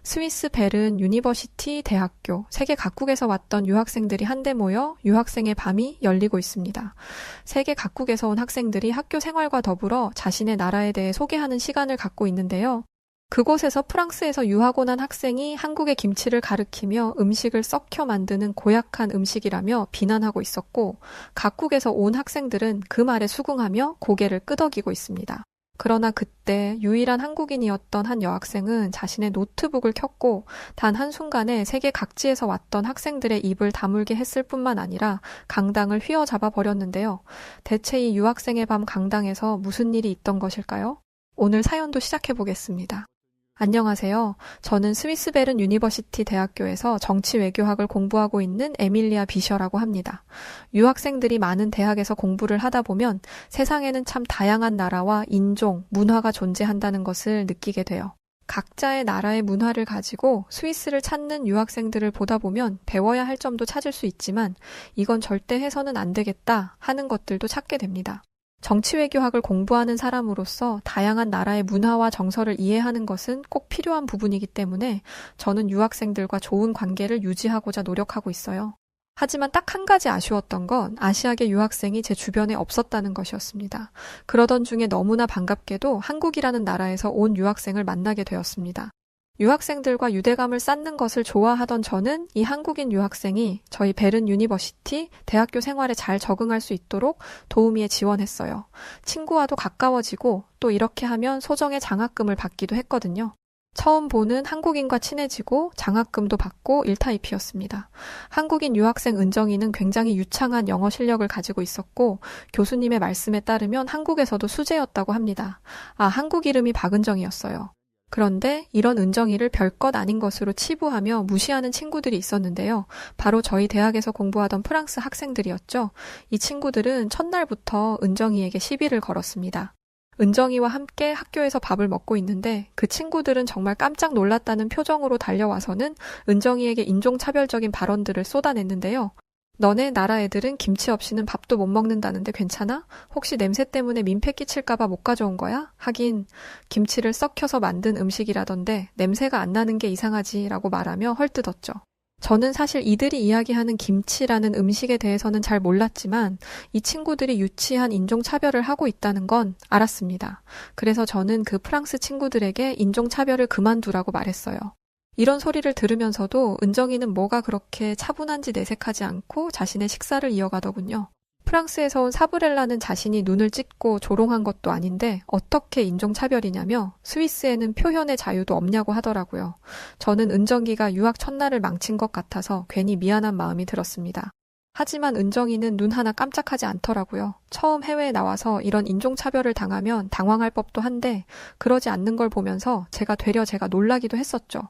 스위스 베른 유니버시티 대학교, 세계 각국에서 왔던 유학생들이 한데 모여 유학생의 밤이 열리고 있습니다. 세계 각국에서 온 학생들이 학교 생활과 더불어 자신의 나라에 대해 소개하는 시간을 갖고 있는데요. 그곳에서 프랑스에서 유학 온 한 학생이 한국의 김치를 가리키며 음식을 썩혀 만드는 고약한 음식이라며 비난하고 있었고, 각국에서 온 학생들은 그 말에 수긍하며 고개를 끄덕이고 있습니다. 그러나 그때 유일한 한국인이었던 한 여학생은 자신의 노트북을 켰고 단 한순간에 세계 각지에서 왔던 학생들의 입을 다물게 했을 뿐만 아니라 강당을 휘어잡아 버렸는데요. 대체 이 유학생의 밤 강당에서 무슨 일이 있던 것일까요? 오늘 사연도 시작해 보겠습니다. 안녕하세요. 저는 스위스 베른 유니버시티 대학교에서 정치 외교학을 공부하고 있는 에밀리아 비셔라고 합니다. 유학생들이 많은 대학에서 공부를 하다 보면 세상에는 참 다양한 나라와 인종, 문화가 존재한다는 것을 느끼게 돼요. 각자의 나라의 문화를 가지고 스위스를 찾는 유학생들을 보다 보면 배워야 할 점도 찾을 수 있지만 이건 절대 해서는 안 되겠다 하는 것들도 찾게 됩니다. 정치외교학을 공부하는 사람으로서 다양한 나라의 문화와 정서를 이해하는 것은 꼭 필요한 부분이기 때문에 저는 유학생들과 좋은 관계를 유지하고자 노력하고 있어요. 하지만 딱 한 가지 아쉬웠던 건 아시아계 유학생이 제 주변에 없었다는 것이었습니다. 그러던 중에 너무나 반갑게도 한국이라는 나라에서 온 유학생을 만나게 되었습니다. 유학생들과 유대감을 쌓는 것을 좋아하던 저는 이 한국인 유학생이 저희 베른 유니버시티 대학교 생활에 잘 적응할 수 있도록 도우미에 지원했어요. 친구와도 가까워지고 또 이렇게 하면 소정의 장학금을 받기도 했거든요. 처음 보는 한국인과 친해지고 장학금도 받고 일타이피였습니다. 한국인 유학생 은정이는 굉장히 유창한 영어 실력을 가지고 있었고 교수님의 말씀에 따르면 한국에서도 수재였다고 합니다. 한국 이름이 박은정이었어요. 그런데 이런 은정이를 별것 아닌 것으로 치부하며 무시하는 친구들이 있었는데요. 바로 저희 대학에서 공부하던 프랑스 학생들이었죠. 이 친구들은 첫날부터 은정이에게 시비를 걸었습니다. 은정이와 함께 학교에서 밥을 먹고 있는데 그 친구들은 정말 깜짝 놀랐다는 표정으로 달려와서는 은정이에게 인종차별적인 발언들을 쏟아냈는데요. 너네 나라 애들은 김치 없이는 밥도 못 먹는다는데 괜찮아? 혹시 냄새 때문에 민폐 끼칠까봐 못 가져온 거야? 하긴 김치를 썩혀서 만든 음식이라던데 냄새가 안 나는 게 이상하지 라고 말하며 헐뜯었죠. 저는 사실 이들이 이야기하는 김치라는 음식에 대해서는 잘 몰랐지만 이 친구들이 유치한 인종차별을 하고 있다는 건 알았습니다. 그래서 저는 그 프랑스 친구들에게 인종차별을 그만두라고 말했어요. 이런 소리를 들으면서도 은정이는 뭐가 그렇게 차분한지 내색하지 않고 자신의 식사를 이어가더군요. 프랑스에서 온 사브렐라는 자신이 눈을 찢고 조롱한 것도 아닌데 어떻게 인종차별이냐며 스위스에는 표현의 자유도 없냐고 하더라고요. 저는 은정이가 유학 첫날을 망친 것 같아서 괜히 미안한 마음이 들었습니다. 하지만 은정이는 눈 하나 깜짝하지 않더라고요. 처음 해외에 나와서 이런 인종차별을 당하면 당황할 법도 한데 그러지 않는 걸 보면서 제가 놀라기도 했었죠.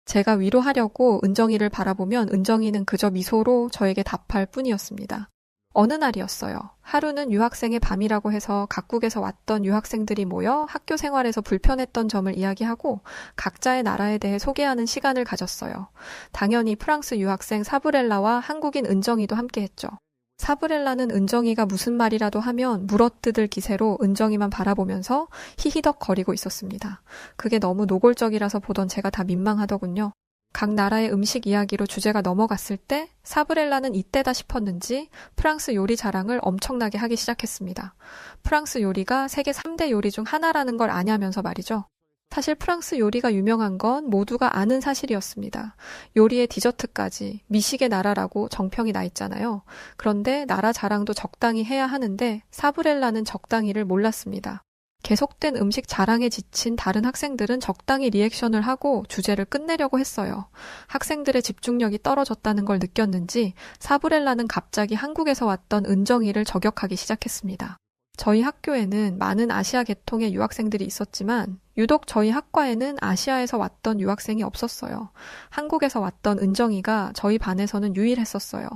제가 위로하려고 은정이를 바라보면 은정이는 그저 미소로 저에게 답할 뿐이었습니다. 어느 날이었어요. 하루는 유학생의 밤이라고 해서 각국에서 왔던 유학생들이 모여 학교 생활에서 불편했던 점을 이야기하고 각자의 나라에 대해 소개하는 시간을 가졌어요. 당연히 프랑스 유학생 사브렐라와 한국인 은정이도 함께했죠. 사브렐라는 은정이가 무슨 말이라도 하면 물어뜯을 기세로 은정이만 바라보면서 히히덕거리고 있었습니다. 그게 너무 노골적이라서 보던 제가 다 민망하더군요. 각 나라의 음식 이야기로 주제가 넘어갔을 때 사브렐라는 이때다 싶었는지 프랑스 요리 자랑을 엄청나게 하기 시작했습니다. 프랑스 요리가 세계 3대 요리 중 하나라는 걸 아냐면서 말이죠. 사실 프랑스 요리가 유명한 건 모두가 아는 사실이었습니다. 요리의 디저트까지 미식의 나라라고 정평이 나 있잖아요. 그런데 나라 자랑도 적당히 해야 하는데 사브렐라는 적당히를 몰랐습니다. 계속된 음식 자랑에 지친 다른 학생들은 적당히 리액션을 하고 주제를 끝내려고 했어요. 학생들의 집중력이 떨어졌다는 걸 느꼈는지 사브렐라는 갑자기 한국에서 왔던 은정이를 저격하기 시작했습니다. 저희 학교에는 많은 아시아 계통의 유학생들이 있었지만 유독 저희 학과에는 아시아에서 왔던 유학생이 없었어요. 한국에서 왔던 은정이가 저희 반에서는 유일했었어요.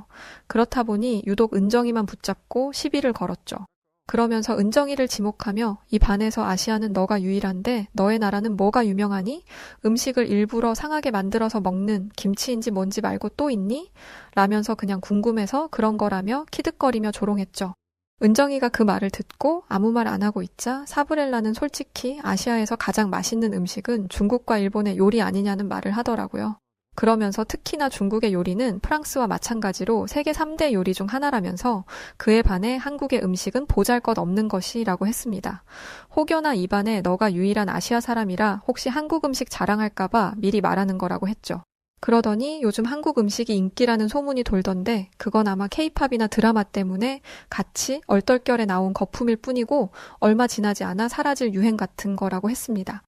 그렇다 보니 유독 은정이만 붙잡고 시비를 걸었죠. 그러면서 은정이를 지목하며 이 반에서 아시아는 너가 유일한데 너의 나라는 뭐가 유명하니? 음식을 일부러 상하게 만들어서 먹는 김치인지 뭔지 말고 또 있니? 라면서 그냥 궁금해서 그런 거라며 키득거리며 조롱했죠. 은정이가 그 말을 듣고 아무 말 안 하고 있자 사브렐라는 솔직히 아시아에서 가장 맛있는 음식은 중국과 일본의 요리 아니냐는 말을 하더라고요. 그러면서 특히나 중국의 요리는 프랑스와 마찬가지로 세계 3대 요리 중 하나라면서 그에 반해 한국의 음식은 보잘것없는 것이라고 했습니다. 혹여나 입안에 너가 유일한 아시아 사람이라 혹시 한국 음식 자랑할까봐 미리 말하는 거라고 했죠. 그러더니 요즘 한국 음식이 인기라는 소문이 돌던데 그건 아마 케이팝이나 드라마 때문에 같이 얼떨결에 나온 거품일 뿐이고 얼마 지나지 않아 사라질 유행 같은 거라고 했습니다.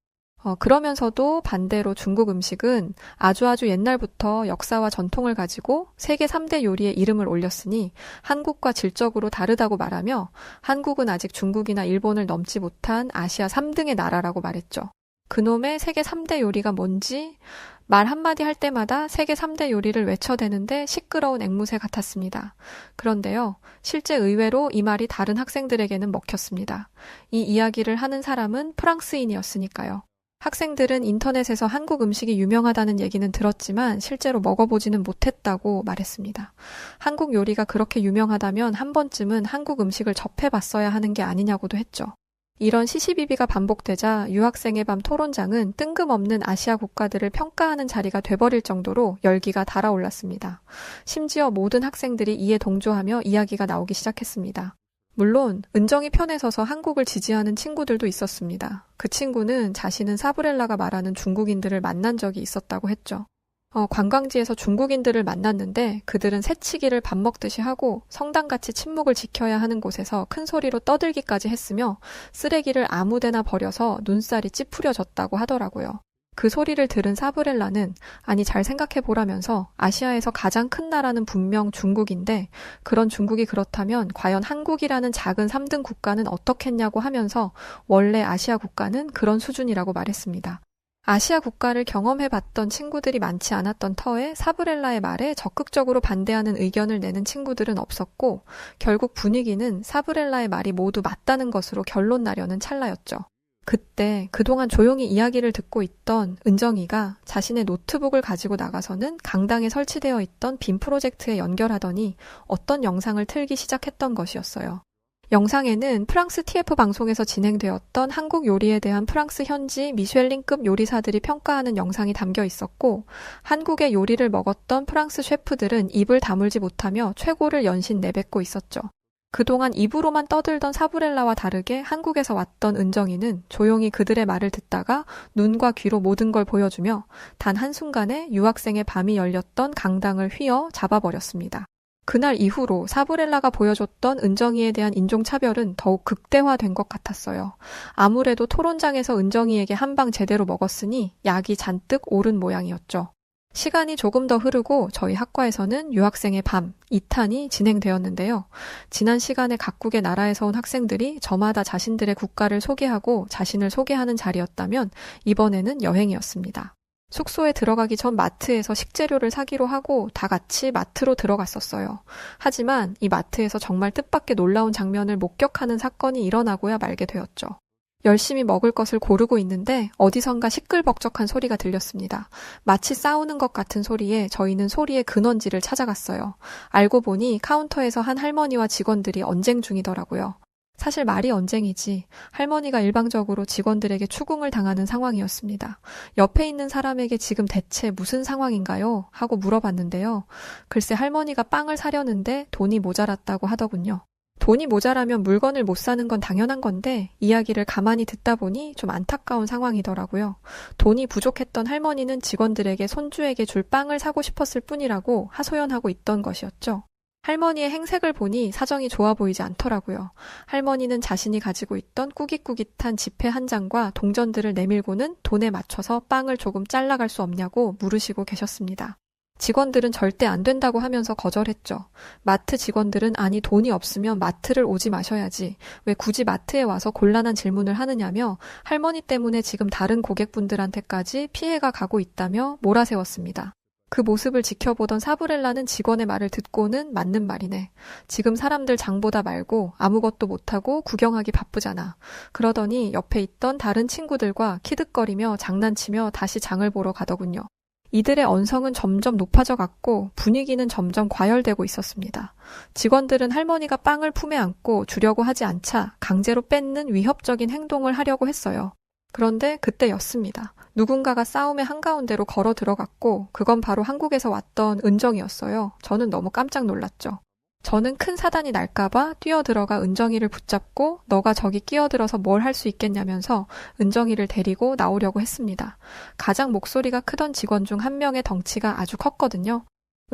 그러면서도 반대로 중국 음식은 아주 옛날부터 역사와 전통을 가지고 세계 3대 요리에 이름을 올렸으니 한국과 질적으로 다르다고 말하며 한국은 아직 중국이나 일본을 넘지 못한 아시아 3등의 나라라고 말했죠. 그놈의 세계 3대 요리가 뭔지 말 한마디 할 때마다 세계 3대 요리를 외쳐대는데 시끄러운 앵무새 같았습니다. 그런데요, 실제 의외로 이 말이 다른 학생들에게는 먹혔습니다. 이 이야기를 하는 사람은 프랑스인이었으니까요. 학생들은 인터넷에서 한국 음식이 유명하다는 얘기는 들었지만 실제로 먹어보지는 못했다고 말했습니다. 한국 요리가 그렇게 유명하다면 한 번쯤은 한국 음식을 접해봤어야 하는 게 아니냐고도 했죠. 이런 시시비비가 반복되자 유학생의 밤 토론장은 뜬금없는 아시아 국가들을 평가하는 자리가 돼버릴 정도로 열기가 달아올랐습니다. 심지어 모든 학생들이 이에 동조하며 이야기가 나오기 시작했습니다. 물론 은정이 편에 서서 한국을 지지하는 친구들도 있었습니다. 그 친구는 자신은 사브렐라가 말하는 중국인들을 만난 적이 있었다고 했죠. 관광지에서 중국인들을 만났는데 그들은 새치기를 밥 먹듯이 하고 성당같이 침묵을 지켜야 하는 곳에서 큰 소리로 떠들기까지 했으며 쓰레기를 아무데나 버려서 눈살이 찌푸려졌다고 하더라고요. 그 소리를 들은 사브렐라는 아니 잘 생각해보라면서 아시아에서 가장 큰 나라는 분명 중국인데 그런 중국이 그렇다면 과연 한국이라는 작은 3등 국가는 어떻겠냐고 하면서 원래 아시아 국가는 그런 수준이라고 말했습니다. 아시아 국가를 경험해봤던 친구들이 많지 않았던 터에 사브렐라의 말에 적극적으로 반대하는 의견을 내는 친구들은 없었고 결국 분위기는 사브렐라의 말이 모두 맞다는 것으로 결론 나려는 찰나였죠. 그때 그동안 조용히 이야기를 듣고 있던 은정이가 자신의 노트북을 가지고 나가서는 강당에 설치되어 있던 빔 프로젝트에 연결하더니 어떤 영상을 틀기 시작했던 것이었어요. 영상에는 프랑스 TF 방송에서 진행되었던 한국 요리에 대한 프랑스 현지 미쉐린급 요리사들이 평가하는 영상이 담겨 있었고 한국의 요리를 먹었던 프랑스 셰프들은 입을 다물지 못하며 최고를 연신 내뱉고 있었죠. 그동안 입으로만 떠들던 사브렐라와 다르게 한국에서 왔던 은정이는 조용히 그들의 말을 듣다가 눈과 귀로 모든 걸 보여주며 단 한순간에 유학생의 밤이 열렸던 강당을 휘어 잡아버렸습니다. 그날 이후로 사브렐라가 보여줬던 은정이에 대한 인종차별은 더욱 극대화된 것 같았어요. 아무래도 토론장에서 은정이에게 한 방 제대로 먹었으니 약이 잔뜩 오른 모양이었죠. 시간이 조금 더 흐르고 저희 학과에서는 유학생의 밤 2탄이 진행되었는데요. 지난 시간에 각국의 나라에서 온 학생들이 저마다 자신들의 국가를 소개하고 자신을 소개하는 자리였다면 이번에는 여행이었습니다. 숙소에 들어가기 전 마트에서 식재료를 사기로 하고 다 같이 마트로 들어갔었어요. 하지만 이 마트에서 정말 뜻밖의 놀라운 장면을 목격하는 사건이 일어나고야 말게 되었죠. 열심히 먹을 것을 고르고 있는데 어디선가 시끌벅적한 소리가 들렸습니다. 마치 싸우는 것 같은 소리에 저희는 소리의 근원지를 찾아갔어요. 알고 보니 카운터에서 한 할머니와 직원들이 언쟁 중이더라고요. 사실 말이 언쟁이지 할머니가 일방적으로 직원들에게 추궁을 당하는 상황이었습니다. 옆에 있는 사람에게 지금 대체 무슨 상황인가요? 하고 물어봤는데요. 글쎄 할머니가 빵을 사려는데 돈이 모자랐다고 하더군요. 돈이 모자라면 물건을 못 사는 건 당연한 건데 이야기를 가만히 듣다 보니 좀 안타까운 상황이더라고요. 돈이 부족했던 할머니는 직원들에게 손주에게 줄 빵을 사고 싶었을 뿐이라고 하소연하고 있던 것이었죠. 할머니의 행색을 보니 사정이 좋아 보이지 않더라고요. 할머니는 자신이 가지고 있던 꾸깃꾸깃한 지폐 한 장과 동전들을 내밀고는 돈에 맞춰서 빵을 조금 잘라갈 수 없냐고 물으시고 계셨습니다. 직원들은 절대 안 된다고 하면서 거절했죠. 마트 직원들은 아니 돈이 없으면 마트를 오지 마셔야지. 왜 굳이 마트에 와서 곤란한 질문을 하느냐며 할머니 때문에 지금 다른 고객분들한테까지 피해가 가고 있다며 몰아세웠습니다. 그 모습을 지켜보던 사브렐라는 직원의 말을 듣고는 맞는 말이네. 지금 사람들 장보다 말고 아무것도 못하고 구경하기 바쁘잖아. 그러더니 옆에 있던 다른 친구들과 키득거리며 장난치며 다시 장을 보러 가더군요. 이들의 언성은 점점 높아져 갔고 분위기는 점점 과열되고 있었습니다. 직원들은 할머니가 빵을 품에 안고 주려고 하지 않자 강제로 뺏는 위협적인 행동을 하려고 했어요. 그런데 그때였습니다. 누군가가 싸움의 한가운데로 걸어 들어갔고 그건 바로 한국에서 왔던 은정이었어요. 저는 너무 깜짝 놀랐죠. 저는 큰 사단이 날까봐 뛰어들어가 은정이를 붙잡고 너가 저기 끼어들어서 뭘 할 수 있겠냐면서 은정이를 데리고 나오려고 했습니다. 가장 목소리가 크던 직원 중 한 명의 덩치가 아주 컸거든요.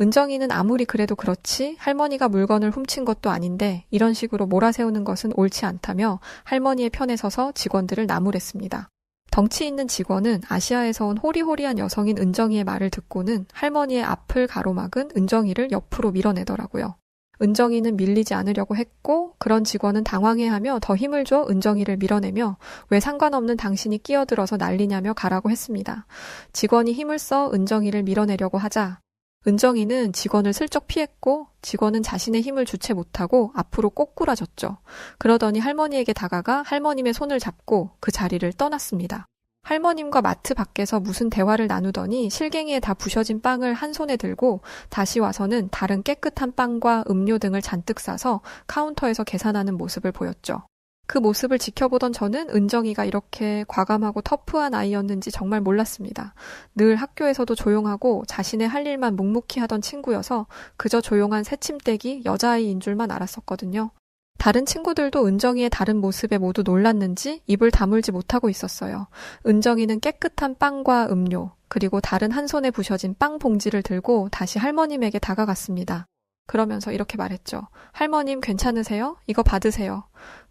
은정이는 아무리 그래도 그렇지 할머니가 물건을 훔친 것도 아닌데 이런 식으로 몰아세우는 것은 옳지 않다며 할머니의 편에 서서 직원들을 나무랬습니다. 덩치 있는 직원은 아시아에서 온 호리호리한 여성인 은정이의 말을 듣고는 할머니의 앞을 가로막은 은정이를 옆으로 밀어내더라고요. 은정이는 밀리지 않으려고 했고 그런 직원은 당황해하며 더 힘을 줘 은정이를 밀어내며 왜 상관없는 당신이 끼어들어서 난리냐며 가라고 했습니다. 직원이 힘을 써 은정이를 밀어내려고 하자 은정이는 직원을 슬쩍 피했고 직원은 자신의 힘을 주체 못하고 앞으로 꼬꾸라졌죠. 그러더니 할머니에게 다가가 할머님의 손을 잡고 그 자리를 떠났습니다. 할머님과 마트 밖에서 무슨 대화를 나누더니 실갱이에 다 부셔진 빵을 한 손에 들고 다시 와서는 다른 깨끗한 빵과 음료 등을 잔뜩 싸서 카운터에서 계산하는 모습을 보였죠. 그 모습을 지켜보던 저는 은정이가 이렇게 과감하고 터프한 아이였는지 정말 몰랐습니다. 늘 학교에서도 조용하고 자신의 할 일만 묵묵히 하던 친구여서 그저 조용한 새침대기 여자아이인 줄만 알았었거든요. 다른 친구들도 은정이의 다른 모습에 모두 놀랐는지 입을 다물지 못하고 있었어요. 은정이는 깨끗한 빵과 음료, 그리고 다른 한 손에 부셔진 빵 봉지를 들고 다시 할머님에게 다가갔습니다. 그러면서 이렇게 말했죠. 할머님 괜찮으세요? 이거 받으세요.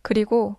그리고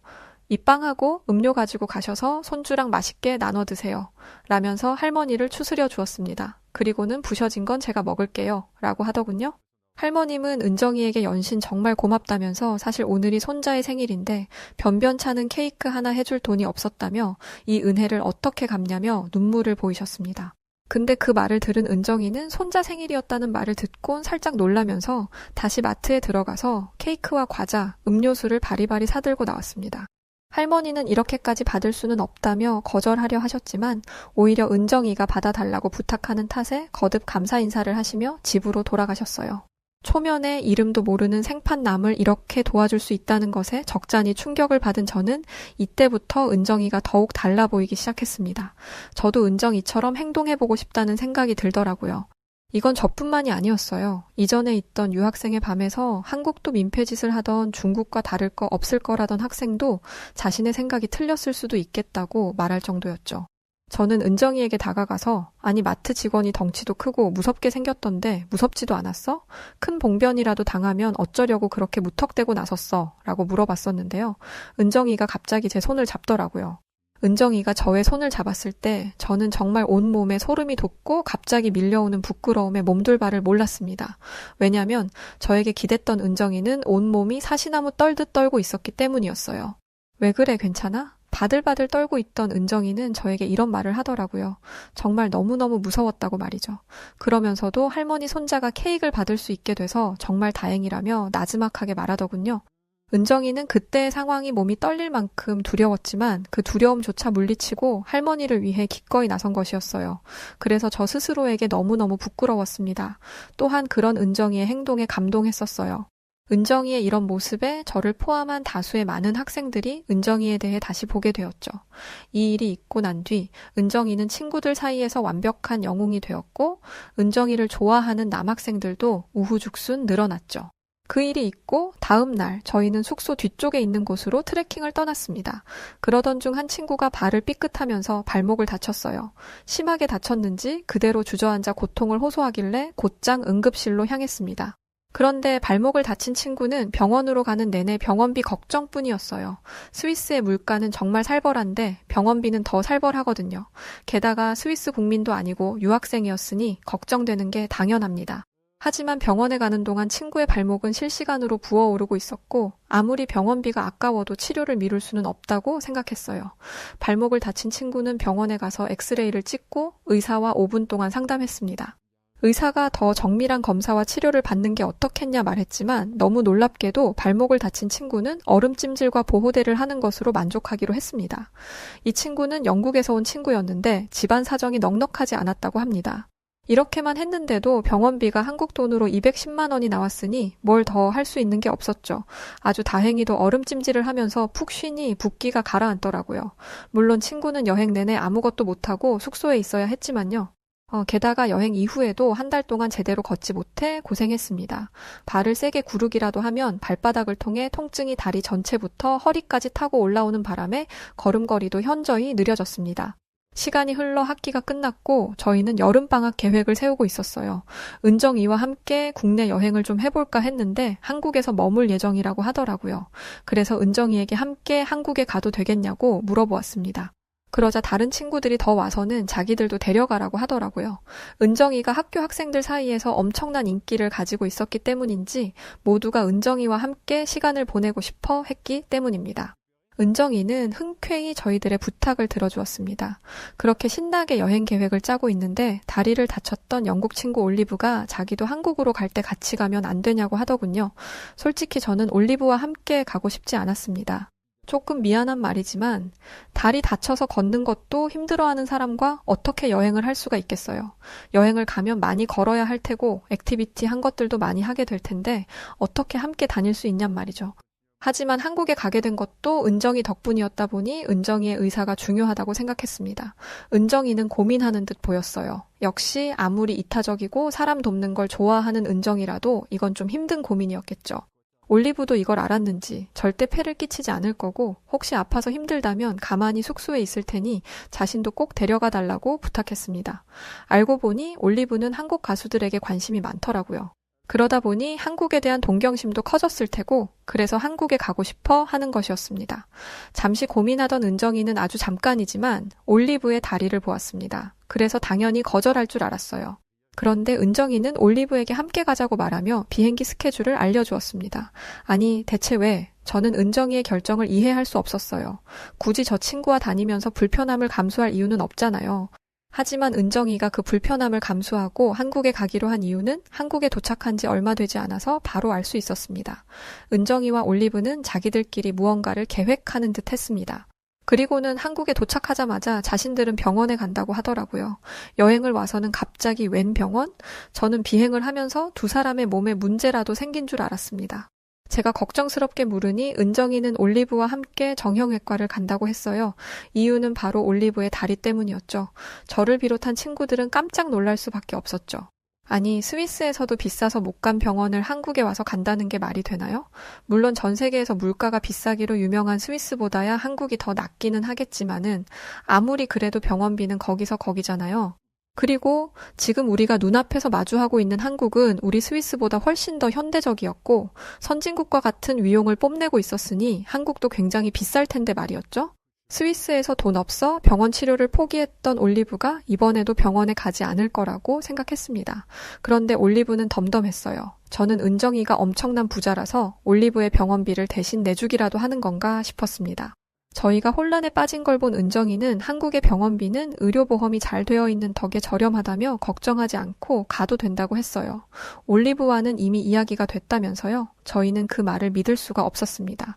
이 빵하고 음료 가지고 가셔서 손주랑 맛있게 나눠 드세요. 라면서 할머니를 추스려 주었습니다. 그리고는 부셔진 건 제가 먹을게요. 라고 하더군요. 할머님은 은정이에게 연신 정말 고맙다면서 사실 오늘이 손자의 생일인데 변변찮은 케이크 하나 해줄 돈이 없었다며 이 은혜를 어떻게 갚냐며 눈물을 보이셨습니다. 근데 그 말을 들은 은정이는 손자 생일이었다는 말을 듣곤 살짝 놀라면서 다시 마트에 들어가서 케이크와 과자, 음료수를 바리바리 사들고 나왔습니다. 할머니는 이렇게까지 받을 수는 없다며 거절하려 하셨지만 오히려 은정이가 받아달라고 부탁하는 탓에 거듭 감사 인사를 하시며 집으로 돌아가셨어요. 초면에 이름도 모르는 생판남을 이렇게 도와줄 수 있다는 것에 적잖이 충격을 받은 저는 이때부터 은정이가 더욱 달라 보이기 시작했습니다. 저도 은정이처럼 행동해보고 싶다는 생각이 들더라고요. 이건 저뿐만이 아니었어요. 이전에 있던 유학생의 밤에서 한국도 민폐짓을 하던 중국과 다를 거 없을 거라던 학생도 자신의 생각이 틀렸을 수도 있겠다고 말할 정도였죠. 저는 은정이에게 다가가서 아니 마트 직원이 덩치도 크고 무섭게 생겼던데 무섭지도 않았어? 큰 봉변이라도 당하면 어쩌려고 그렇게 무턱대고 나섰어? 라고 물어봤었는데요. 은정이가 갑자기 제 손을 잡더라고요. 은정이가 저의 손을 잡았을 때 저는 정말 온몸에 소름이 돋고 갑자기 밀려오는 부끄러움에 몸둘바를 몰랐습니다. 왜냐하면 저에게 기댔던 은정이는 온몸이 사시나무 떨듯 떨고 있었기 때문이었어요. 왜 그래 괜찮아? 바들바들 떨고 있던 은정이는 저에게 이런 말을 하더라고요. 정말 너무너무 무서웠다고 말이죠. 그러면서도 할머니 손자가 케이크를 받을 수 있게 돼서 정말 다행이라며 나지막하게 말하더군요. 은정이는 그때의 상황이 몸이 떨릴 만큼 두려웠지만 그 두려움조차 물리치고 할머니를 위해 기꺼이 나선 것이었어요. 그래서 저 스스로에게 너무너무 부끄러웠습니다. 또한 그런 은정이의 행동에 감동했었어요. 은정이의 이런 모습에 저를 포함한 다수의 많은 학생들이 은정이에 대해 다시 보게 되었죠. 이 일이 있고 난 뒤 은정이는 친구들 사이에서 완벽한 영웅이 되었고 은정이를 좋아하는 남학생들도 우후죽순 늘어났죠. 그 일이 있고 다음 날 저희는 숙소 뒤쪽에 있는 곳으로 트레킹을 떠났습니다. 그러던 중 한 친구가 발을 삐끗하면서 발목을 다쳤어요. 심하게 다쳤는지 그대로 주저앉아 고통을 호소하길래 곧장 응급실로 향했습니다. 그런데 발목을 다친 친구는 병원으로 가는 내내 병원비 걱정뿐이었어요. 스위스의 물가는 정말 살벌한데 병원비는 더 살벌하거든요. 게다가 스위스 국민도 아니고 유학생이었으니 걱정되는 게 당연합니다. 하지만 병원에 가는 동안 친구의 발목은 실시간으로 부어오르고 있었고 아무리 병원비가 아까워도 치료를 미룰 수는 없다고 생각했어요. 발목을 다친 친구는 병원에 가서 엑스레이를 찍고 의사와 5분 동안 상담했습니다. 의사가 더 정밀한 검사와 치료를 받는 게 어떻겠냐 말했지만 너무 놀랍게도 발목을 다친 친구는 얼음찜질과 보호대를 하는 것으로 만족하기로 했습니다. 이 친구는 영국에서 온 친구였는데 집안 사정이 넉넉하지 않았다고 합니다. 이렇게만 했는데도 병원비가 한국 돈으로 210만 원이 나왔으니 뭘 더 할 수 있는 게 없었죠. 아주 다행히도 얼음찜질을 하면서 푹 쉬니 붓기가 가라앉더라고요. 물론 친구는 여행 내내 아무것도 못하고 숙소에 있어야 했지만요. 게다가 여행 이후에도 한 달 동안 제대로 걷지 못해 고생했습니다. 발을 세게 구르기라도 하면 발바닥을 통해 통증이 다리 전체부터 허리까지 타고 올라오는 바람에 걸음걸이도 현저히 느려졌습니다. 시간이 흘러 학기가 끝났고 저희는 여름방학 계획을 세우고 있었어요. 은정이와 함께 국내 여행을 좀 해볼까 했는데 한국에서 머물 예정이라고 하더라고요. 그래서 은정이에게 함께 한국에 가도 되겠냐고 물어보았습니다. 그러자 다른 친구들이 더 와서는 자기들도 데려가라고 하더라고요. 은정이가 학교 학생들 사이에서 엄청난 인기를 가지고 있었기 때문인지 모두가 은정이와 함께 시간을 보내고 싶어 했기 때문입니다. 은정이는 흔쾌히 저희들의 부탁을 들어주었습니다. 그렇게 신나게 여행 계획을 짜고 있는데 다리를 다쳤던 영국 친구 올리브가 자기도 한국으로 갈 때 같이 가면 안 되냐고 하더군요. 솔직히 저는 올리브와 함께 가고 싶지 않았습니다. 조금 미안한 말이지만 다리 다쳐서 걷는 것도 힘들어하는 사람과 어떻게 여행을 할 수가 있겠어요. 여행을 가면 많이 걸어야 할 테고 액티비티 한 것들도 많이 하게 될 텐데 어떻게 함께 다닐 수 있냔 말이죠. 하지만 한국에 가게 된 것도 은정이 덕분이었다 보니 은정이의 의사가 중요하다고 생각했습니다. 은정이는 고민하는 듯 보였어요. 역시 아무리 이타적이고 사람 돕는 걸 좋아하는 은정이라도 이건 좀 힘든 고민이었겠죠. 올리브도 이걸 알았는지 절대 폐를 끼치지 않을 거고 혹시 아파서 힘들다면 가만히 숙소에 있을 테니 자신도 꼭 데려가 달라고 부탁했습니다. 알고 보니 올리브는 한국 가수들에게 관심이 많더라고요. 그러다 보니 한국에 대한 동경심도 커졌을 테고 그래서 한국에 가고 싶어 하는 것이었습니다. 잠시 고민하던 은정이는 아주 잠깐이지만 올리브의 다리를 보았습니다. 그래서 당연히 거절할 줄 알았어요. 그런데 은정이는 올리브에게 함께 가자고 말하며 비행기 스케줄을 알려주었습니다. 아니 대체 왜? 저는 은정이의 결정을 이해할 수 없었어요. 굳이 저 친구와 다니면서 불편함을 감수할 이유는 없잖아요. 하지만 은정이가 그 불편함을 감수하고 한국에 가기로 한 이유는 한국에 도착한 지 얼마 되지 않아서 바로 알 수 있었습니다. 은정이와 올리브는 자기들끼리 무언가를 계획하는 듯 했습니다. 그리고는 한국에 도착하자마자 자신들은 병원에 간다고 하더라고요. 여행을 와서는 갑자기 웬 병원? 저는 비행을 하면서 두 사람의 몸에 문제라도 생긴 줄 알았습니다. 제가 걱정스럽게 물으니 은정이는 올리브와 함께 정형외과를 간다고 했어요. 이유는 바로 올리브의 다리 때문이었죠. 저를 비롯한 친구들은 깜짝 놀랄 수밖에 없었죠. 아니, 스위스에서도 비싸서 못 간 병원을 한국에 와서 간다는 게 말이 되나요? 물론 전 세계에서 물가가 비싸기로 유명한 스위스보다야 한국이 더 낫기는 하겠지만은 아무리 그래도 병원비는 거기서 거기잖아요. 그리고 지금 우리가 눈앞에서 마주하고 있는 한국은 우리 스위스보다 훨씬 더 현대적이었고 선진국과 같은 위용을 뽐내고 있었으니 한국도 굉장히 비쌀 텐데 말이었죠. 스위스에서 돈 없어 병원 치료를 포기했던 올리브가 이번에도 병원에 가지 않을 거라고 생각했습니다. 그런데 올리브는 덤덤했어요. 저는 은정이가 엄청난 부자라서 올리브의 병원비를 대신 내주기라도 하는 건가 싶었습니다. 저희가 혼란에 빠진 걸 본 은정이는 한국의 병원비는 의료보험이 잘 되어 있는 덕에 저렴하다며 걱정하지 않고 가도 된다고 했어요. 올리브와는 이미 이야기가 됐다면서요. 저희는 그 말을 믿을 수가 없었습니다.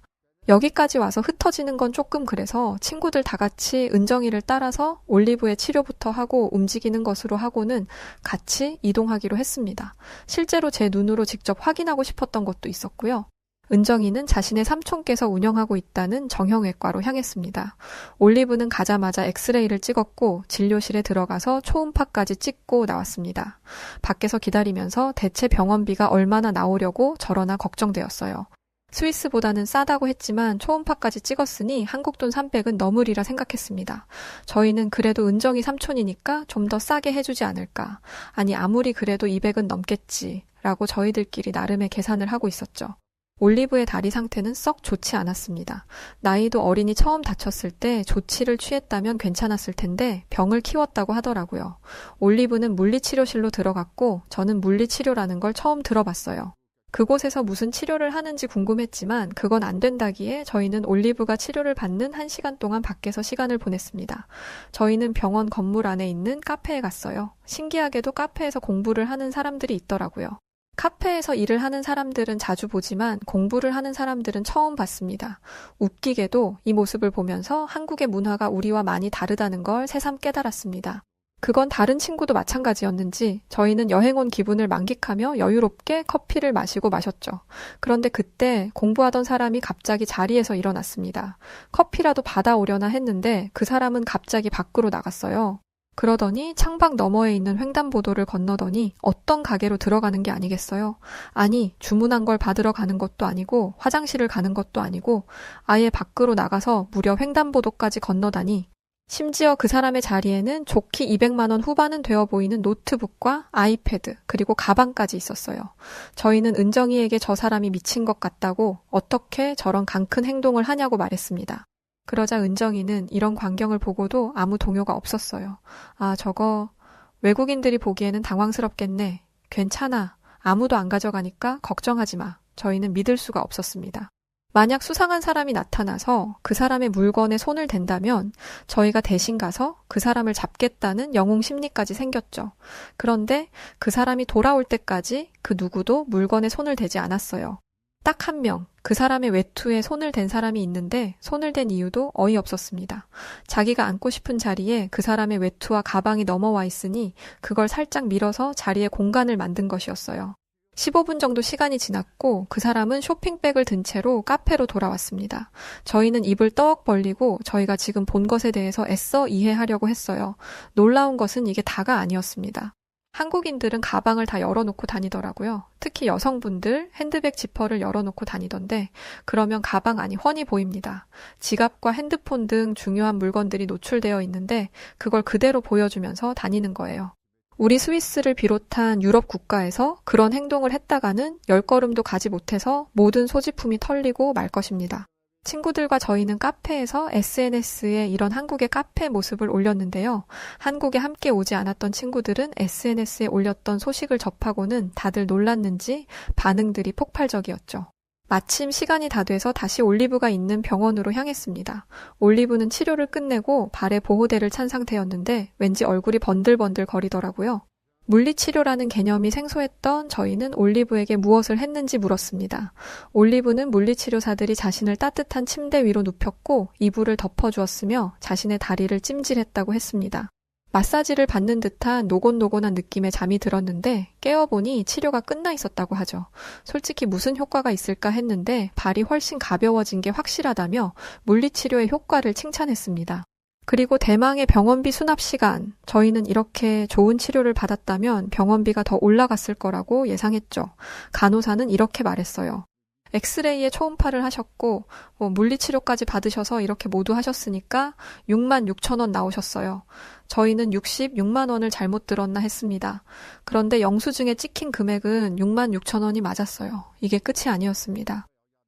여기까지 와서 흩어지는 건 조금 그래서 친구들 다 같이 은정이를 따라서 올리브의 치료부터 하고 움직이는 것으로 하고는 같이 이동하기로 했습니다. 실제로 제 눈으로 직접 확인하고 싶었던 것도 있었고요. 은정이는 자신의 삼촌께서 운영하고 있다는 정형외과로 향했습니다. 올리브는 가자마자 엑스레이를 찍었고 진료실에 들어가서 초음파까지 찍고 나왔습니다. 밖에서 기다리면서 대체 병원비가 얼마나 나오려고 저러나 걱정되었어요. 스위스보다는 싸다고 했지만 초음파까지 찍었으니 한국 돈 300은 넘으리라 생각했습니다. 저희는 그래도 은정이 삼촌이니까 좀 더 싸게 해주지 않을까. 아니 아무리 그래도 200은 넘겠지 라고 저희들끼리 나름의 계산을 하고 있었죠. 올리브의 다리 상태는 썩 좋지 않았습니다. 나이도 어린이 처음 다쳤을 때 조치를 취했다면 괜찮았을 텐데 병을 키웠다고 하더라고요. 올리브는 물리치료실로 들어갔고 저는 물리치료라는 걸 처음 들어봤어요. 그곳에서 무슨 치료를 하는지 궁금했지만 그건 안 된다기에 저희는 올리브가 치료를 받는 1시간 동안 밖에서 시간을 보냈습니다. 저희는 병원 건물 안에 있는 카페에 갔어요. 신기하게도 카페에서 공부를 하는 사람들이 있더라고요. 카페에서 일을 하는 사람들은 자주 보지만 공부를 하는 사람들은 처음 봤습니다. 웃기게도 이 모습을 보면서 한국의 문화가 우리와 많이 다르다는 걸 새삼 깨달았습니다. 그건 다른 친구도 마찬가지였는지 저희는 여행 온 기분을 만끽하며 여유롭게 커피를 마셨죠. 그런데 그때 공부하던 사람이 갑자기 자리에서 일어났습니다. 커피라도 받아오려나 했는데 그 사람은 갑자기 밖으로 나갔어요. 그러더니 창밖 너머에 있는 횡단보도를 건너더니 어떤 가게로 들어가는 게 아니겠어요? 아니, 주문한 걸 받으러 가는 것도 아니고 화장실을 가는 것도 아니고 아예 밖으로 나가서 무려 횡단보도까지 건너다니, 심지어 그 사람의 자리에는 좋게 200만 원 후반은 되어 보이는 노트북과 아이패드, 그리고 가방까지 있었어요. 저희는 은정이에게 저 사람이 미친 것 같다고, 어떻게 저런 강큰 행동을 하냐고 말했습니다. 그러자 은정이는 이런 광경을 보고도 아무 동요가 없었어요. 아, 저거 외국인들이 보기에는 당황스럽겠네. 괜찮아. 아무도 안 가져가니까 걱정하지 마. 저희는 믿을 수가 없었습니다. 만약 수상한 사람이 나타나서 그 사람의 물건에 손을 댄다면 저희가 대신 가서 그 사람을 잡겠다는 영웅 심리까지 생겼죠. 그런데 그 사람이 돌아올 때까지 그 누구도 물건에 손을 대지 않았어요. 딱 한 명, 그 사람의 외투에 손을 댄 사람이 있는데 손을 댄 이유도 어이없었습니다. 자기가 앉고 싶은 자리에 그 사람의 외투와 가방이 넘어와 있으니 그걸 살짝 밀어서 자리에 공간을 만든 것이었어요. 15분 정도 시간이 지났고 그 사람은 쇼핑백을 든 채로 카페로 돌아왔습니다. 저희는 입을 떡 벌리고 저희가 지금 본 것에 대해서 애써 이해하려고 했어요. 놀라운 것은 이게 다가 아니었습니다. 한국인들은 가방을 다 열어놓고 다니더라고요. 특히 여성분들 핸드백 지퍼를 열어놓고 다니던데 그러면 가방 안이 훤히 보입니다. 지갑과 핸드폰 등 중요한 물건들이 노출되어 있는데 그걸 그대로 보여주면서 다니는 거예요. 우리 스위스를 비롯한 유럽 국가에서 그런 행동을 했다가는 10걸음도 가지 못해서 모든 소지품이 털리고 말 것입니다. 친구들과 저희는 카페에서 SNS에 이런 한국의 카페 모습을 올렸는데요. 한국에 함께 오지 않았던 친구들은 SNS에 올렸던 소식을 접하고는 다들 놀랐는지 반응들이 폭발적이었죠. 마침 시간이 다 돼서 다시 올리브가 있는 병원으로 향했습니다. 올리브는 치료를 끝내고 발에 보호대를 찬 상태였는데 왠지 얼굴이 번들번들 거리더라고요. 물리치료라는 개념이 생소했던 저희는 올리브에게 무엇을 했는지 물었습니다. 올리브는 물리치료사들이 자신을 따뜻한 침대 위로 눕혔고 이불을 덮어주었으며 자신의 다리를 찜질했다고 했습니다. 마사지를 받는 듯한 노곤노곤한 느낌의 잠이 들었는데 깨어보니 치료가 끝나 있었다고 하죠. 솔직히 무슨 효과가 있을까 했는데 발이 훨씬 가벼워진 게 확실하다며 물리치료의 효과를 칭찬했습니다. 그리고 대망의 병원비 수납 시간. 저희는 이렇게 좋은 치료를 받았다면 병원비가 더 올라갔을 거라고 예상했죠. 간호사는 이렇게 말했어요. 엑스레이에 초음파를 하셨고 물리치료까지 받으셔서 이렇게 모두 하셨으니까 6만 6천 원 나오셨어요. 저희는 66만 원을 잘못 들었나 했습니다. 그런데 영수증에 찍힌 금액은 6만 6천 원이 맞았어요. 이게 끝이 아니었습니다.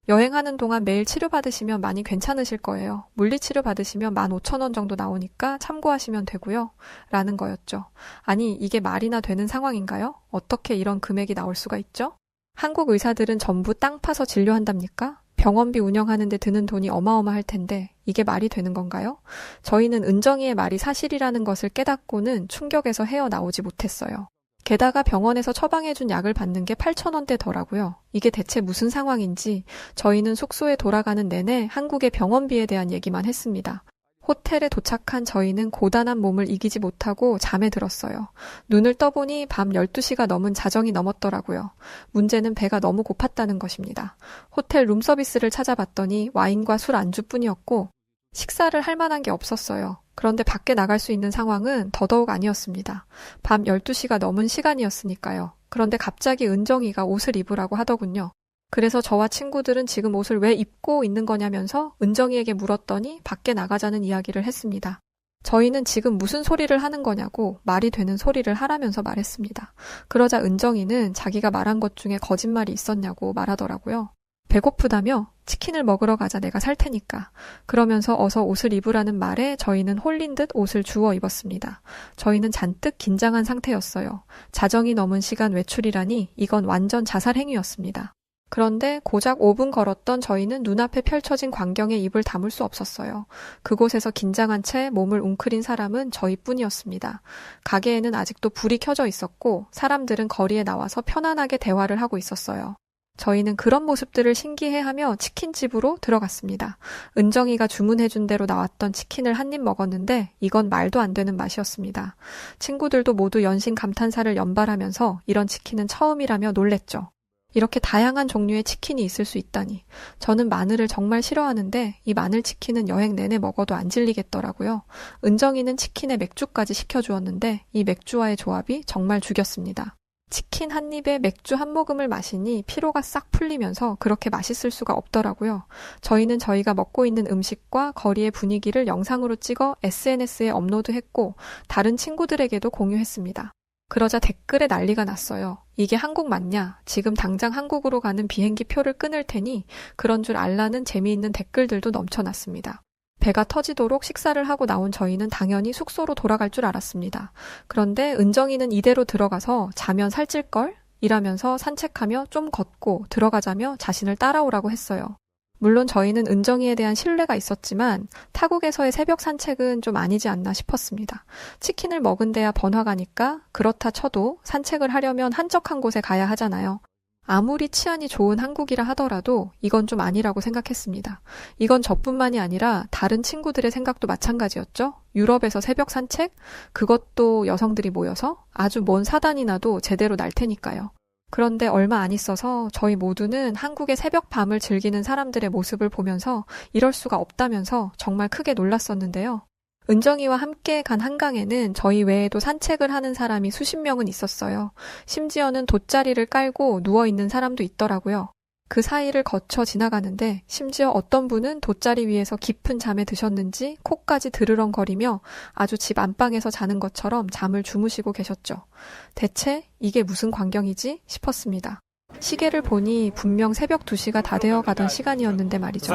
여행하는 동안 매일 치료받으시면 많이 괜찮으실 거예요. 물리치료 받으시면 15,000원 정도 나오니까 참고하시면 되고요. 라는 거였죠. 아니, 이게 말이나 되는 상황인가요? 어떻게 이런 금액이 나올 수가 있죠? 한국 의사들은 전부 땅 파서 진료한답니까? 병원비 운영하는 데 드는 돈이 어마어마할 텐데 이게 말이 되는 건가요? 저희는 은정이의 말이 사실이라는 것을 깨닫고는 충격에서 헤어나오지 못했어요. 게다가 병원에서 처방해준 약을 받는 게 8,000원대더라고요. 이게 대체 무슨 상황인지 저희는 숙소에 돌아가는 내내 한국의 병원비에 대한 얘기만 했습니다. 호텔에 도착한 저희는 고단한 몸을 이기지 못하고 잠에 들었어요. 눈을 떠보니 밤 12시가 넘은 자정이 넘었더라고요. 문제는 배가 너무 고팠다는 것입니다. 호텔 룸서비스를 찾아봤더니 와인과 술 안주뿐이었고 식사를 할 만한 게 없었어요. 그런데 밖에 나갈 수 있는 상황은 더더욱 아니었습니다. 밤 12시가 넘은 시간이었으니까요. 그런데 갑자기 은정이가 옷을 입으라고 하더군요. 그래서 저와 친구들은 지금 옷을 왜 입고 있는 거냐면서 은정이에게 물었더니 밖에 나가자는 이야기를 했습니다. 저희는 지금 무슨 소리를 하는 거냐고 말이 되는 소리를 하라면서 말했습니다. 그러자 은정이는 자기가 말한 것 중에 거짓말이 있었냐고 말하더라고요. 배고프다며 치킨을 먹으러 가자 내가 살 테니까. 그러면서 어서 옷을 입으라는 말에 저희는 홀린 듯 옷을 주워 입었습니다. 저희는 잔뜩 긴장한 상태였어요. 자정이 넘은 시간 외출이라니 이건 완전 자살 행위였습니다. 그런데 고작 5분 걸었던 저희는 눈앞에 펼쳐진 광경에 입을 다물 수 없었어요. 그곳에서 긴장한 채 몸을 웅크린 사람은 저희뿐이었습니다. 가게에는 아직도 불이 켜져 있었고 사람들은 거리에 나와서 편안하게 대화를 하고 있었어요. 저희는 그런 모습들을 신기해하며 치킨집으로 들어갔습니다. 은정이가 주문해준 대로 나왔던 치킨을 한 입 먹었는데 이건 말도 안 되는 맛이었습니다. 친구들도 모두 연신 감탄사를 연발하면서 이런 치킨은 처음이라며 놀랬죠. 이렇게 다양한 종류의 치킨이 있을 수 있다니. 저는 마늘을 정말 싫어하는데 이 마늘 치킨은 여행 내내 먹어도 안 질리겠더라고요. 은정이는 치킨에 맥주까지 시켜주었는데 이 맥주와의 조합이 정말 죽였습니다. 치킨 한 입에 맥주 한 모금을 마시니 피로가 싹 풀리면서 그렇게 맛있을 수가 없더라고요. 저희는 저희가 먹고 있는 음식과 거리의 분위기를 영상으로 찍어 SNS에 업로드했고 다른 친구들에게도 공유했습니다. 그러자 댓글에 난리가 났어요. 이게 한국 맞냐? 지금 당장 한국으로 가는 비행기 표를 끊을 테니 그런 줄 알라는 재미있는 댓글들도 넘쳐났습니다. 배가 터지도록 식사를 하고 나온 저희는 당연히 숙소로 돌아갈 줄 알았습니다. 그런데 은정이는 이대로 들어가서 자면 살찔걸? 이라면서 산책하며 좀 걷고 들어가자며 자신을 따라오라고 했어요. 물론 저희는 은정이에 대한 신뢰가 있었지만 타국에서의 새벽 산책은 좀 아니지 않나 싶었습니다. 치킨을 먹은 데야 번화가니까 그렇다 쳐도 산책을 하려면 한적한 곳에 가야 하잖아요. 아무리 치안이 좋은 한국이라 하더라도 이건 좀 아니라고 생각했습니다. 이건 저뿐만이 아니라 다른 친구들의 생각도 마찬가지였죠. 유럽에서 새벽 산책? 그것도 여성들이 모여서? 아주 뭔 사단이 나도 제대로 날 테니까요. 그런데 얼마 안 있어서 저희 모두는 한국의 새벽 밤을 즐기는 사람들의 모습을 보면서 이럴 수가 없다면서 정말 크게 놀랐었는데요. 은정이와 함께 간 한강에는 저희 외에도 산책을 하는 사람이 수십 명은 있었어요. 심지어는 돗자리를 깔고 누워있는 사람도 있더라고요. 그 사이를 거쳐 지나가는데 심지어 어떤 분은 돗자리 위에서 깊은 잠에 드셨는지 코까지 드르렁거리며 아주 집 안방에서 자는 것처럼 잠을 주무시고 계셨죠. 대체 이게 무슨 광경이지 싶었습니다. 시계를 보니 분명 새벽 2시가 다 되어 가던 시간이었는데 말이죠.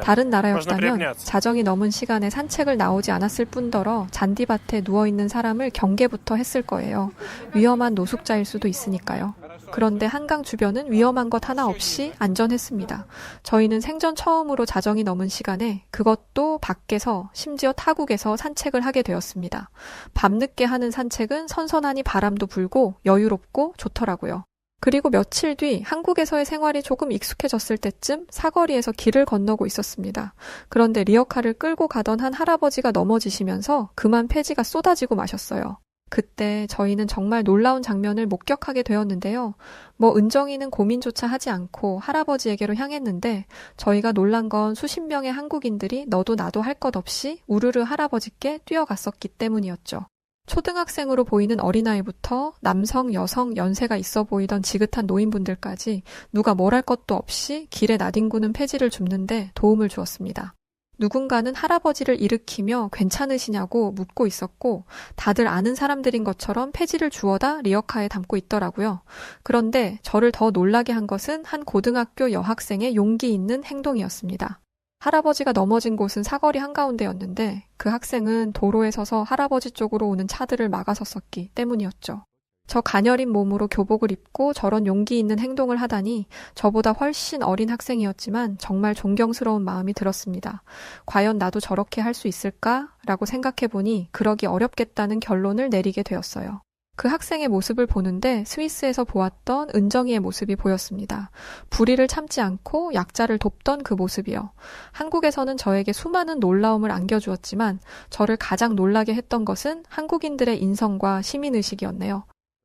다른 나라였다면 자정이 넘은 시간에 산책을 나오지 않았을 뿐더러 잔디밭에 누워있는 사람을 경계부터 했을 거예요. 위험한 노숙자일 수도 있으니까요. 그런데 한강 주변은 위험한 것 하나 없이 안전했습니다. 저희는 생전 처음으로 자정이 넘은 시간에 그것도 밖에서 심지어 타국에서 산책을 하게 되었습니다. 밤늦게 하는 산책은 선선하니 바람도 불고 여유롭고 좋더라고요. 그리고 며칠 뒤 한국에서의 생활이 조금 익숙해졌을 때쯤 사거리에서 길을 건너고 있었습니다. 그런데 리어카를 끌고 가던 한 할아버지가 넘어지시면서 그만 폐지가 쏟아지고 마셨어요. 그때 저희는 정말 놀라운 장면을 목격하게 되었는데요. 은정이는 고민조차 하지 않고 할아버지에게로 향했는데 저희가 놀란 건 수십 명의 한국인들이 너도 나도 할 것 없이 우르르 할아버지께 뛰어갔었기 때문이었죠. 초등학생으로 보이는 어린아이부터 남성, 여성, 연세가 있어 보이던 지긋한 노인분들까지 누가 뭘 할 것도 없이 길에 나뒹구는 폐지를 줍는데 도움을 주었습니다. 누군가는 할아버지를 일으키며 괜찮으시냐고 묻고 있었고 다들 아는 사람들인 것처럼 폐지를 주워다 리어카에 담고 있더라고요. 그런데 저를 더 놀라게 한 것은 한 고등학교 여학생의 용기 있는 행동이었습니다. 할아버지가 넘어진 곳은 사거리 한가운데였는데 그 학생은 도로에 서서 할아버지 쪽으로 오는 차들을 막아섰었기 때문이었죠. 저 가녀린 몸으로 교복을 입고 저런 용기 있는 행동을 하다니 저보다 훨씬 어린 학생이었지만 정말 존경스러운 마음이 들었습니다. 과연 나도 저렇게 할 수 있을까라고 생각해보니 그러기 어렵겠다는 결론을 내리게 되었어요. 그 학생의 모습을 보는데 스위스에서 보았던 은정이의 모습이 보였습니다. 불의를 참지 않고 약자를 돕던 그 모습이요. 한국에서는 저에게 수많은 놀라움을 안겨주었지만 저를 가장 놀라게 했던 것은 한국인들의 인성과 시민의식이었네요.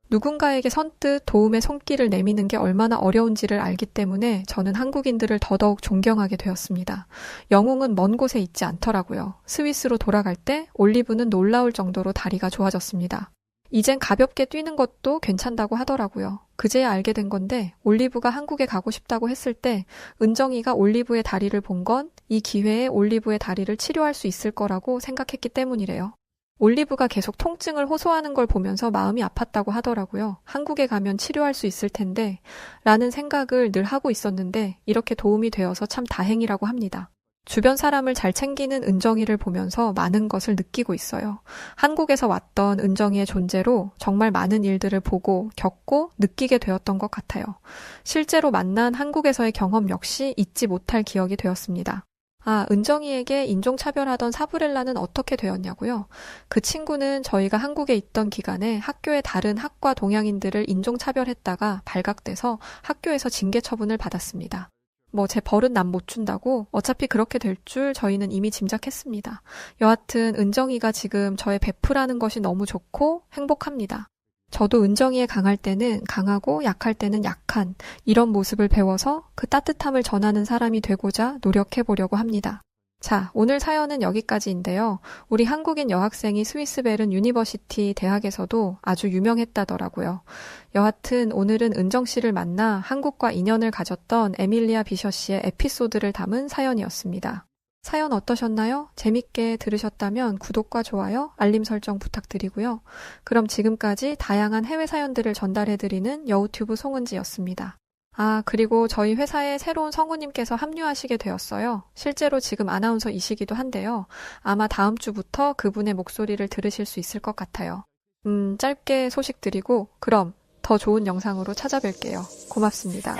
누군가에게 선뜻 도움의 손길을 내미는 게 얼마나 어려운지를 알기 때문에 저는 한국인들을 더더욱 존경하게 되었습니다. 영웅은 먼 곳에 있지 않더라고요. 스위스로 돌아갈 때 올리브는 놀라울 정도로 다리가 좋아졌습니다. 이젠 가볍게 뛰는 것도 괜찮다고 하더라고요. 그제야 알게 된 건데 올리브가 한국에 가고 싶다고 했을 때 은정이가 올리브의 다리를 본 건 이 기회에 올리브의 다리를 치료할 수 있을 거라고 생각했기 때문이래요. 올리브가 계속 통증을 호소하는 걸 보면서 마음이 아팠다고 하더라고요. 한국에 가면 치료할 수 있을 텐데 라는 생각을 늘 하고 있었는데 이렇게 도움이 되어서 참 다행이라고 합니다. 주변 사람을 잘 챙기는 은정이를 보면서 많은 것을 느끼고 있어요. 한국에서 왔던 은정이의 존재로 정말 많은 일들을 보고 겪고 느끼게 되었던 것 같아요. 실제로 만난 한국에서의 경험 역시 잊지 못할 기억이 되었습니다. 아, 은정이에게 인종차별하던 사브렐라는 어떻게 되었냐고요? 그 친구는 저희가 한국에 있던 기간에 학교의 다른 학과 동양인들을 인종차별했다가 발각돼서 학교에서 징계 처분을 받았습니다. 뭐 제 벌은 남 못 준다고 어차피 그렇게 될 줄 저희는 이미 짐작했습니다. 여하튼 은정이가 지금 저의 베프라는 것이 너무 좋고 행복합니다. 저도 은정이의 강할 때는 강하고 약할 때는 약한 이런 모습을 배워서 그 따뜻함을 전하는 사람이 되고자 노력해 보려고 합니다. 자, 오늘 사연은 여기까지인데요. 우리 한국인 여학생이 스위스 베른 유니버시티 대학에서도 아주 유명했다더라고요. 여하튼 오늘은 은정 씨를 만나 한국과 인연을 가졌던 에밀리아 비셔 씨의 에피소드를 담은 사연이었습니다. 사연 어떠셨나요? 재밌게 들으셨다면 구독과 좋아요, 알림 설정 부탁드리고요. 그럼 지금까지 다양한 해외 사연들을 전달해드리는 여우튜브 송은지였습니다. 아, 그리고 저희 회사에 새로운 성우님께서 합류하시게 되었어요. 실제로 지금 아나운서이시기도 한데요. 아마 다음 주부터 그분의 목소리를 들으실 수 있을 것 같아요. 짧게 소식 드리고 그럼 더 좋은 영상으로 찾아뵐게요. 고맙습니다.